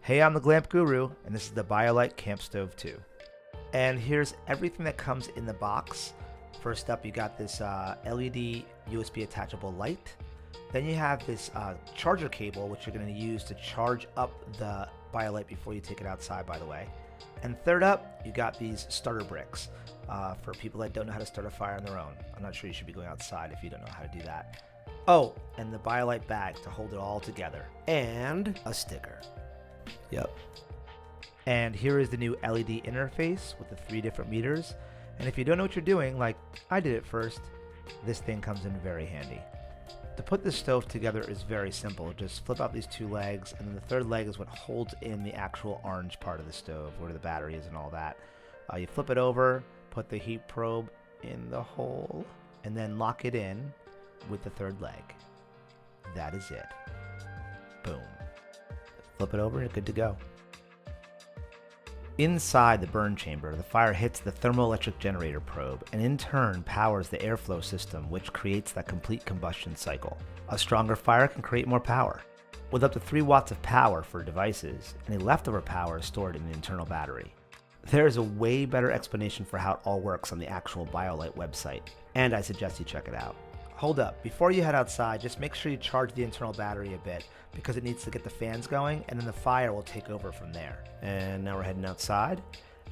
Hey, I'm the Glamp Guru, and this is the BioLite CampStove 2. And here's everything that comes in the box. First up, you got this LED USB attachable light. Then you have this charger cable, which you're going to use to charge up the BioLite before you take it outside, by the way. And third up, you got these starter bricks for people that don't know how to start a fire on their own. I'm not sure you should be going outside if you don't know how to do that. Oh, and the BioLite bag to hold it all together. And a sticker. Yep. And here is the new LED interface with the 3 different meters. And if you don't know what you're doing, like I did at first, this thing comes in very handy. To put this stove together is very simple. Just flip out these 2 legs, and then the third leg is what holds in the actual orange part of the stove, where the battery is and all that. You flip it over, put the heat probe in the hole, and then lock it in with the third leg. That is it. Boom. Flip it over and good to go. Inside the burn chamber, the fire hits the thermoelectric generator probe and in turn powers the airflow system, which creates that complete combustion cycle. A stronger fire can create more power. With up to 3 watts of power for devices, any leftover power is stored in the internal battery. There is a way better explanation for how it all works on the actual BioLite website, and I suggest you check it out. Hold up, before you head outside, just make sure you charge the internal battery a bit because it needs to get the fans going, and then the fire will take over from there. And now we're heading outside.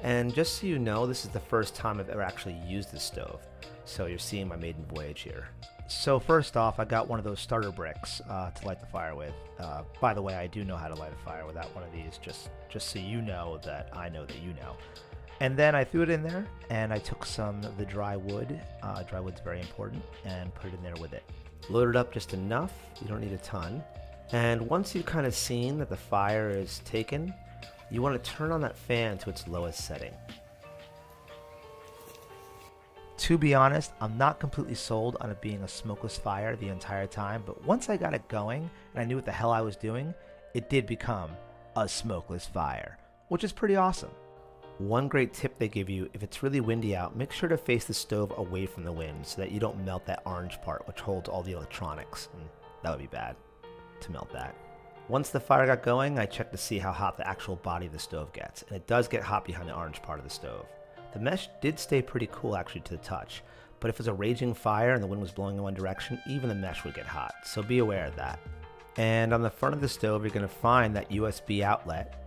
And just so you know, this is the first time I've ever actually used this stove. So you're seeing my maiden voyage here. So first off, I got one of those starter bricks to light the fire with. By the way, I do know how to light a fire without one of these, just so you know that I know that you know. And then I threw it in there, and I took some of the dry wood. Dry wood's very important, and put it in there with it. Load it up just enough. You don't need a ton. And once you've kind of seen that the fire is taken, you want to turn on that fan to its lowest setting. To be honest, I'm not completely sold on it being a smokeless fire the entire time, but once I got it going and I knew what the hell I was doing, it did become a smokeless fire, which is pretty awesome. One great tip they give you, if it's really windy out, make sure to face the stove away from the wind so that you don't melt that orange part which holds all the electronics. And that would be bad to melt that. Once the fire got going, I checked to see how hot the actual body of the stove gets, and it does get hot behind the orange part of the stove. The mesh did stay pretty cool actually to the touch, but if it was a raging fire and the wind was blowing in one direction, even the mesh would get hot, so be aware of that. And on the front of the stove, you're going to find that USB outlet.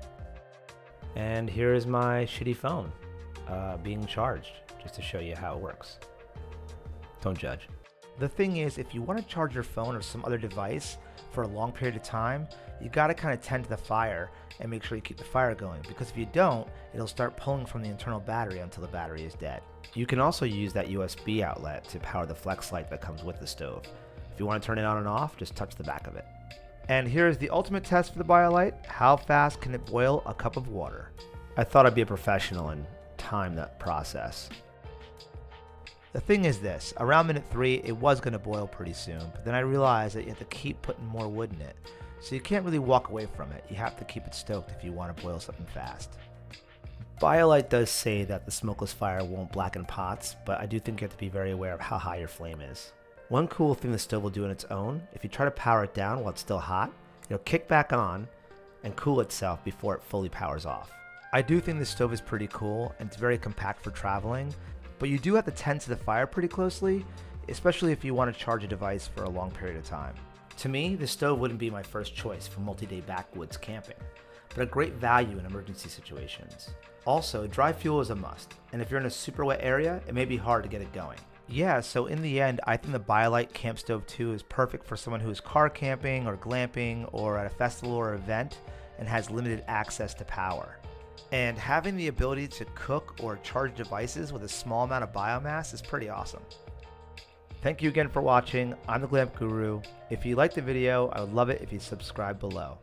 And here is my shitty phone being charged, just to show you how it works. Don't judge. The thing is, if you want to charge your phone or some other device for a long period of time, you got to kind of tend to the fire and make sure you keep the fire going, because if you don't, it'll start pulling from the internal battery until the battery is dead. You can also use that USB outlet to power the flex light that comes with the stove. If you want to turn it on and off, just touch the back of it. And here's the ultimate test for the BioLite. How fast can it boil a cup of water? I thought I'd be a professional and time that process. The thing is this, around minute 3, it was going to boil pretty soon, but then I realized that you have to keep putting more wood in it. So you can't really walk away from it. You have to keep it stoked if you want to boil something fast. BioLite does say that the smokeless fire won't blacken pots, but I do think you have to be very aware of how high your flame is. One cool thing the stove will do on its own, if you try to power it down while it's still hot, it'll kick back on and cool itself before it fully powers off. I do think this stove is pretty cool, and it's very compact for traveling, but you do have to tend to the fire pretty closely, especially if you want to charge a device for a long period of time. To me, the stove wouldn't be my first choice for multi-day backwoods camping, but a great value in emergency situations. Also, dry fuel is a must, and if you're in a super wet area, it may be hard to get it going. Yeah, so in the end, I think the BioLite CampStove 2 is perfect for someone who is car camping or glamping or at a festival or event and has limited access to power. And having the ability to cook or charge devices with a small amount of biomass is pretty awesome. Thank you again for watching. I'm the Glamp Guru. If you liked the video, I would love it if you subscribe below.